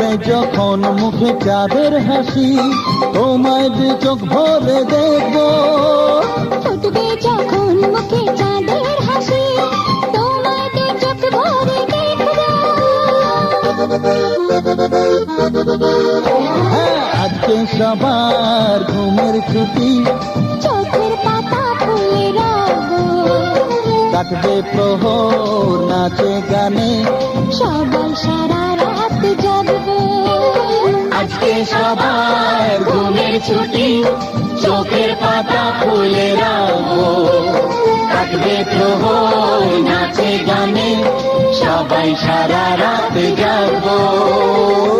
ফুটবে যখন মুখে চাঁদের হাসি, তোমায় দু চোখ ভরে দেখবো। ফুটবে যখন মুখে চাঁদের হাসি, তোমায় দু চোখ ভরে দেখবো। হ্যাঁ, আজকে সবার ঘুমের ছুটি, চোখের পাতা ফুলে রব, কাটবে প্রহর নাচে গানে, সবাই সারা রাত জাগবো। আজকে সবার ঘুমের ছুটি, চোখের পাতা ফুলে রাখবো, কাটবে প্রহর নাচে গানে, সবাই সারা রাত জাগবো।